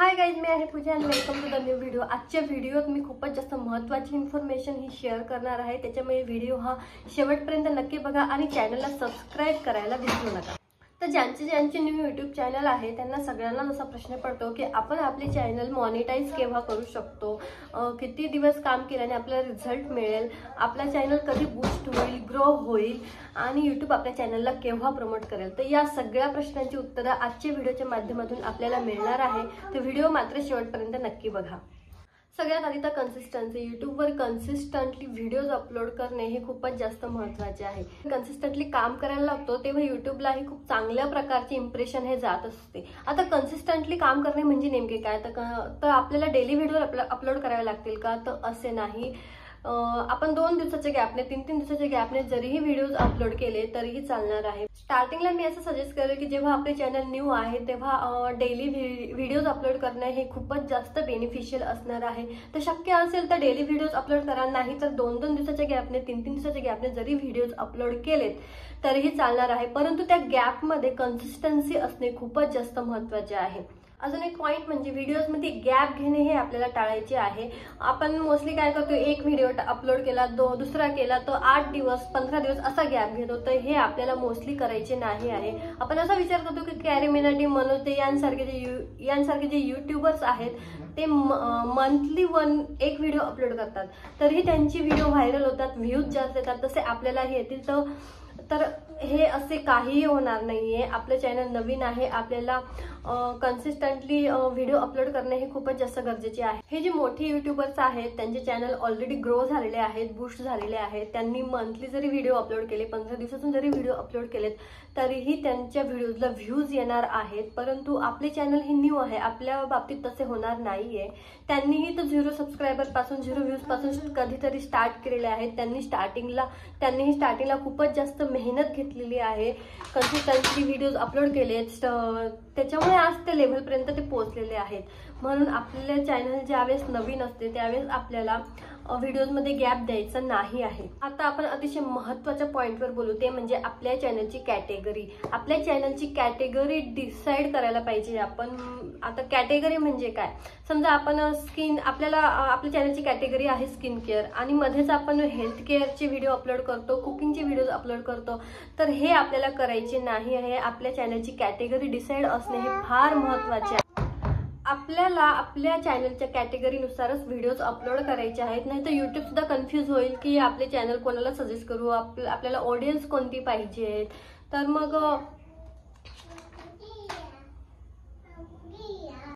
Hi guys, मी आहे पूजा आणि welcome to the new video. आजच्या व्हिडिओत मी खूपच जास्त महत्त्वाची इन्फॉर्मेशन ही शेअर करणार आहे, त्याच्यामुळे व्हिडिओ हा शेवटपर्यंत नक्की बघा आणि चॅनलला सबस्क्राइब करायला विसरू नका। तर ज्यांचे न्यू यूट्यूब चॅनल आहे त्यांना सगळ्यांना असा प्रश्न पडतो की आपण आपले चॅनल मॉनिटाईज केव्हा करू शकतो, किती दिवस काम केल्याने आपल्याला रिझल्ट मिळेल, आपला चॅनल कधी बूस्ट होईल, ग्रो होईल आणि यूट्यूब आपल्या चॅनलला केव्हा प्रमोट करेल। तर या सगळ्या प्रश्नांची उत्तरं आजच्या व्हिडिओच्या माध्यमातून आपल्याला मिळणार आहे, तर व्हिडिओ मात्र शेवटपर्यंत नक्की बघा। सगळ्यात आधी तर कन्सिस्टन्सी, यूट्यूबवर कन्सिस्टंटली व्हिडिओज अपलोड करणे हे खूपच जास्त महत्त्वाचे आहे। कन्सिस्टंटली काम करायला लागतो तेव्हा यूट्यूबलाही खूप चांगल्या प्रकारचे इम्प्रेशन हे जात असते। आता कन्सिस्टंटली काम करणे म्हणजे नेमके काय, तर आपल्याला डेली व्हिडिओ अपलोड करावे लागतील का, तर असे नाही। आपण 2 दिवसाच्या गॅपने 3-3 दिवसाच्या गॅपने जरीही व्हिडिओज अपलोड केले तरीही चालणार आहे। स्टार्टिंगला मी असं सजेस्ट करेल की जेव्हा आपले चॅनल न्यू आहे तेव्हा डेली व्हिडिओज अपलोड करणे हे खूपच जास्त बेनिफिशियल असणार आहे। तर शक्य असेल तर डेली व्हिडिओज अपलोड करा, नाही तर 2-2 दिवसाच्या गॅपने 3-3 दिवसाच्या गॅपने जरी व्हिडिओज अपलोड केलेत तरीही चालणार आहे, परंतु त्या गॅपमध्ये कन्सिस्टन्सी असणे खूपच जास्त महत्त्वाचे आहे। अजून एक पॉइंट म्हणजे व्हिडिओजमध्ये गॅप घेणे हे आपल्याला टाळायचे आहे। आपण मोस्टली काय करतो, एक व्हिडिओ अपलोड केला, दुसरा केला तर 8 दिवस 15 दिवस असा गॅप घेतो, तर हे आपल्याला मोस्टली करायचे नाही आहे। आपण असा विचार करतो की कॅरी मिनाटी, मनोज दे यांसारखे जे यूट्यूबर्स आहेत ते मंथली एक व्हिडिओ अपलोड करतात, तरीही त्यांची व्हिडिओ व्हायरल होतात, व्ह्यूज जास्त येतात, तसे आपल्यालाही येतील। तर हे असे काहीही होणार नाहीये। आपलं चॅनल नवीन आहे, आपल्याला कन्सिस्टंटली व्हिडिओ अपलोड करणे हे खूपच जास्त गरजेचे आहे। हे जे मोठे यूट्यूबर्स आहेत त्यांचे चॅनल ऑलरेडी ग्रो झालेले आहेत, बूस्ट झालेले आहेत, त्यांनी मंथली जरी व्हिडिओ अपलोड केले, 15 दिवसातून जरी व्हिडिओ अपलोड केलेत तरीही त्यांच्या व्हिडिओजला व्ह्यूज येणार आहेत। परंतु आपले चॅनल हे न्यू आहे, आपल्या बाबतीत तसे होणार नाहीये। त्यांनीही तर 0 सबस्क्रायबर पासून 0 व्ह्यूज पासून कधीतरी स्टार्ट केलेले आहेत। त्यांनीही स्टार्टिंगला खूपच जास्त मेहनत घेतलेली आहे, कन्सिस्टंटली व्हिडिओज अपलोड केलेत, त्याच्यामुळे आज ते लेव्हलपर्यंत ते पोहोचलेले आहेत। म्हणून आपल्या चॅनल ज्यावेळेस नवीन असते त्यावेळेस आपल्याला व्हिडिओजमध्ये गॅप द्यायचा नाही आहे। आता आपण अतिशय महत्त्वाच्या पॉइंटवर बोलू, ते म्हणजे आपल्या चॅनलची कॅटेगरी। आपल्या चॅनलची कॅटेगरी डिसाईड करायला पाहिजे आपण। आता कॅटेगरी म्हणजे काय, समजा आपण आपल्या चॅनलची कॅटेगरी आहे स्किन केअर आणि मध्येच आपण हेल्थ केअरचे व्हिडिओ अपलोड करतो, कुकिंगचे व्हिडिओ अपलोड करतो, तर हे आपल्याला करायचे नाही आहे। आपल्या चॅनलची कॅटेगरी डिसाईड असणे हे फार महत्त्वाचे आहे। आपल्याला आपल्या चॅनलच्या कॅटेगरीनुसारच व्हिडिओज अपलोड करायचे आहेत, नाही तर यूट्यूब सुद्धा कन्फ्यूज होईल की आपले चॅनल कोणाला सजेस्ट करू, आपल्याला ऑडियन्स कोणती पाहिजे, तर मग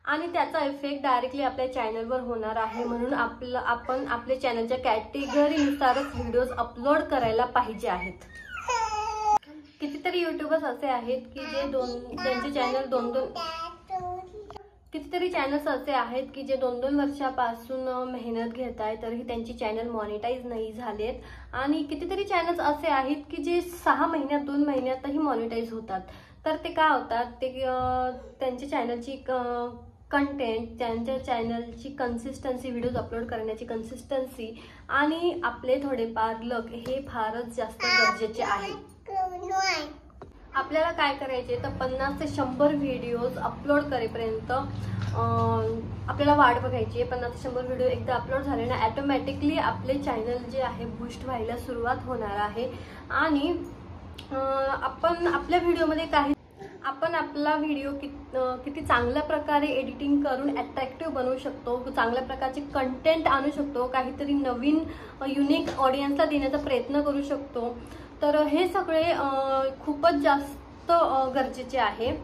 आणि त्याचा इफेक्ट डायरेक्टली आपल्या चॅनलवर होणार आहे। म्हणून आपण आपल्या चॅनलच्या कॅटेगरीनुसारच व्हिडिओज अपलोड करायला पाहिजे आहेत। कितीतरी यूट्यूबर्स असे आहेत की ज्यांचे चॅनल कितीतरी चॅनल्स असे आहेत की जे 2-2 वर्षापासून मेहनत घेत आहेत तरीही त्यांची चॅनल मॉनिटाईज नाही झालेत, आणि कितीतरी चॅनल्स असे आहेत की जे 6 महिन्यात 2 महिन्यातही मॉनिटाईज होतात। तर ते काय होतात, ते त्यांच्या चॅनलची कंटेंट, त्यांच्या चॅनलची कन्सिस्टन्सी, व्हिडिओज अपलोड करण्याची कन्सिस्टन्सी आणि आपले थोडेफार लक हे फारच जास्त गरजेचे आहे। आपल्याला काय करायचे, तर 50 ते 100 व्हिडिओज अपलोड करेपर्यंत आपल्याला वाट बघायची। 50 ते 100 व्हिडिओ एकदा अपलोड झाले ना ऑटोमॅटिकली आपले चॅनल जे आहे बूस्ट व्हायला सुरुवात होणार आहे। आणि आपण आपल्या व्हिडिओमध्ये आपण आपला व्हिडिओ किती चांगल्या प्रकारे एडिटिंग करून अट्रॅक्टिव्ह बनवू शकतो, चांगल्या प्रकारचे कंटेंट आणू शकतो, काहीतरी नवीन युनिक ऑडियन्सला देण्याचा प्रयत्न करू शकतो, तर हे सगळे खूपच जास्त गरजेचे आहे।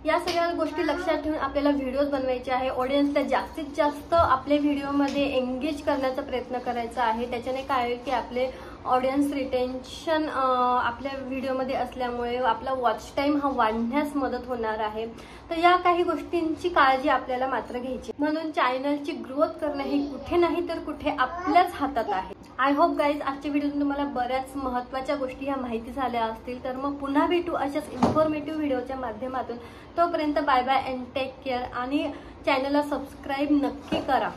या सगळ्या गोष्टी लक्षात ठेवून आपल्याला व्हिडिओज बनवायचे आहे, ऑडियन्सला जास्तीत जास्त आपल्या व्हिडिओमध्ये एंगेज करण्याचा प्रयत्न करायचा आहे। त्याच्याने काय होईल की आपले ऑडियन्स रिटेन्शन आपल्या व्हिडिओमध्ये असल्यामुळे आपला वॉच टाइम हा वाढण्यास मदत होणार आहे। तर या काही गोष्टींची काळजी आपल्याला मात्र घ्यायची, म्हणून चॅनलची ग्रोथ करणे हे कुठे नाही तर कुठे आपल्याच हातात आहे। आय होप गाईज आजच्या व्हिडिओतून तुम्हाला बऱ्याच महत्त्वाच्या गोष्टी ह्या माहिती झाल्या असतील। तर मग पुन्हा भेटू अशाच इन्फॉर्मेटिव्ह व्हिडिओच्या माध्यमातून। तोपर्यंत bye bye and take care, आणि चॅनलला सबस्क्राईब नक्की करा।